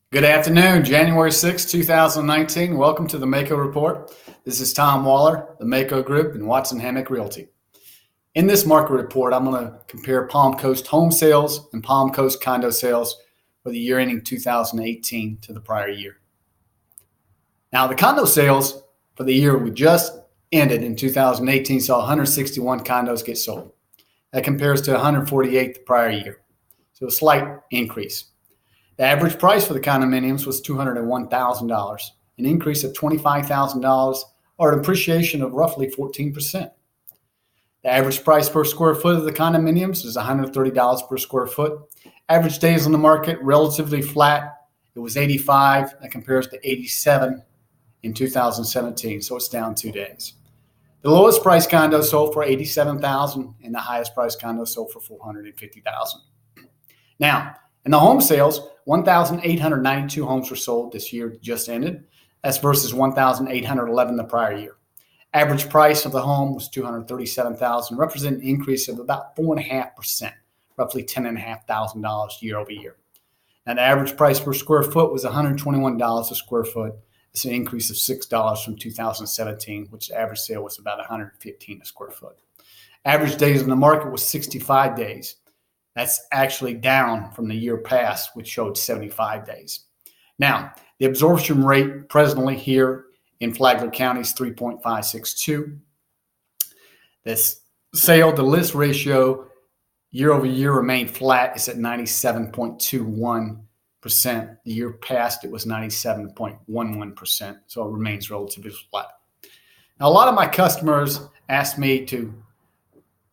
Good afternoon, January 6, 2019. Welcome to the MAKO Report. This is Tom Waller, the MAKO Group, and Watson Hammock Realty. In this market report, I'm going to compare Palm Coast home sales and Palm Coast condo sales for the year ending 2018 to the prior year. Now, the condo sales for the year we just ended in 2018 saw 161 condos get sold. That compares to 148 the prior year, so a slight increase. The average price for the condominiums was $201,000, an increase of $25,000 or an appreciation of roughly 14%. The average price per square foot of the condominiums is $130 per square foot. Average days on the market, relatively flat. It was 85. That compares to 87 in 2017, so it's down 2 days. The lowest price condo sold for $87,000 and the highest price condo sold for $450,000. Now, in the home sales, 1,892 homes were sold this year just ended. That's versus 1,811 the prior year. Average price of the home was $237,000, representing an increase of about 4.5%, roughly $10,500 year over year. Now, the average price per square foot was $121 a square foot. It's an increase of $6 from 2017, which the average sale was about $115 a square foot. Average days on the market was 65 days. That's actually down from the year past, which showed 75 days. Now, the absorption rate presently here in Flagler County is 3.562. This sale to list ratio year over year remained flat. It's at 97.21%. The year past, it was 97.11%, so it remains relatively flat. Now, a lot of my customers ask me to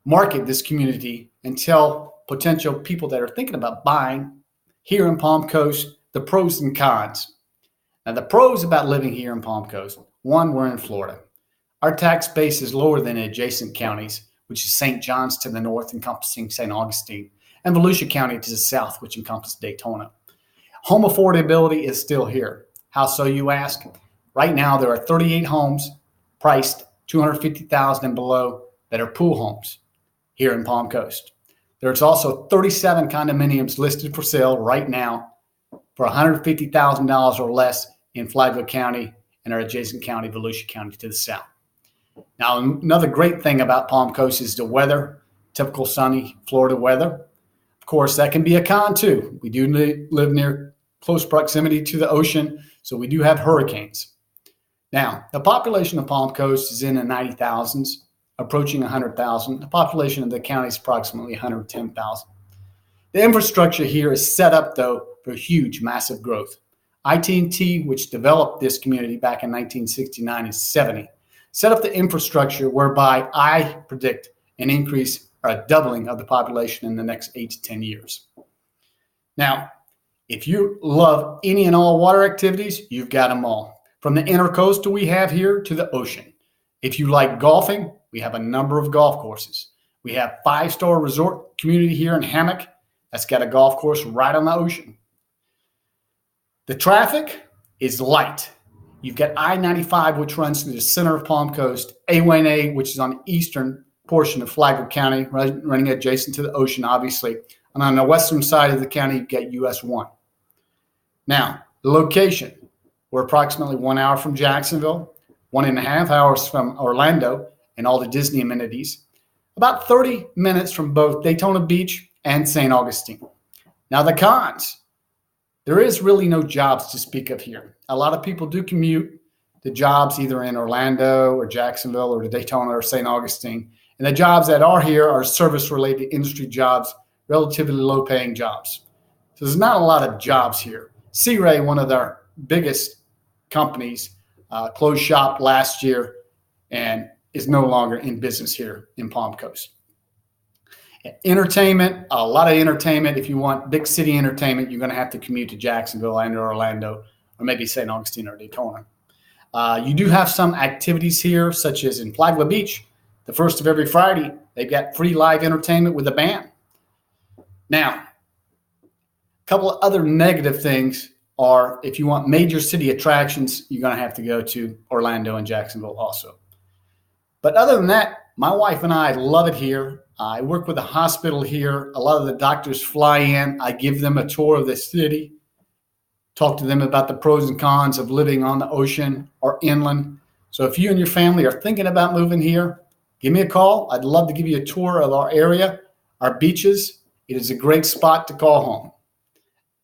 market this community and tell potential people that are thinking about buying here in Palm Coast the pros and cons. Now, the pros about living here in Palm Coast: one, we're in Florida. Our tax base is lower than adjacent counties, which is St. John's to the north, encompassing St. Augustine, and Volusia County to the south, which encompasses Daytona. Home affordability is still here. How so, you ask? Right now, there are 38 homes priced $250,000 and below that are pool homes here in Palm Coast. There's also 37 condominiums listed for sale right now for $150,000 or less in Flagler County and our adjacent county, Volusia County, to the south. Now, another great thing about Palm Coast is the weather, typical sunny Florida weather. Of course, that can be a con too. We do live near close proximity to the ocean, so we do have hurricanes. Now, the population of Palm Coast is in the 90,000s. Approaching 100,000. The population of the county is approximately 110,000. The infrastructure here is set up, though, for huge, massive growth. IT&T, which developed this community back in 1969 and 70, set up the infrastructure whereby I predict an increase or a doubling of the population in the next 8 to 10 years. Now, if you love any and all water activities, you've got them all. From the intercoastal we have here to the ocean. If you like golfing, we have a number of golf courses. We have 5-star resort community here in Hammock that's got a golf course right on the ocean. The traffic is light. You've got I-95, which runs through the center of Palm Coast, A1A, which is on the eastern portion of Flagler County, running adjacent to the ocean, obviously. And on the western side of the county, you've got US 1. Now, the location. We're approximately 1 hour from Jacksonville, 1.5 hours from Orlando, and all the Disney amenities, about 30 minutes from both Daytona Beach and St. Augustine. Now, the cons. There is really no jobs to speak of here. A lot of people do commute to jobs either in Orlando or Jacksonville or to Daytona or St. Augustine. And the jobs that are here are service-related industry jobs, relatively low-paying jobs. So there's not a lot of jobs here. Sea Ray, one of their biggest companies, closed shop last year and is no longer in business here in Palm Coast. Entertainment, a lot of entertainment. If you want big city entertainment, you're going to have to commute to Jacksonville and Orlando, or maybe St. Augustine or Daytona. You do have some activities here, such as in Flagler Beach. The first of every Friday, they've got free live entertainment with a band. Now, a couple of other negative things are if you want major city attractions, you're going to have to go to Orlando and Jacksonville also. But other than that, my wife and I love it here. I work with a hospital here. A lot of the doctors fly in. I give them a tour of the city. talk to them about the pros and cons of living on the ocean or inland. So if you and your family are thinking about moving here, give me a call. I'd love to give you a tour of our area, our beaches. It is a great spot to call home.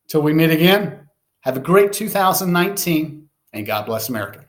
Till we meet again, have a great 2019, and God bless America.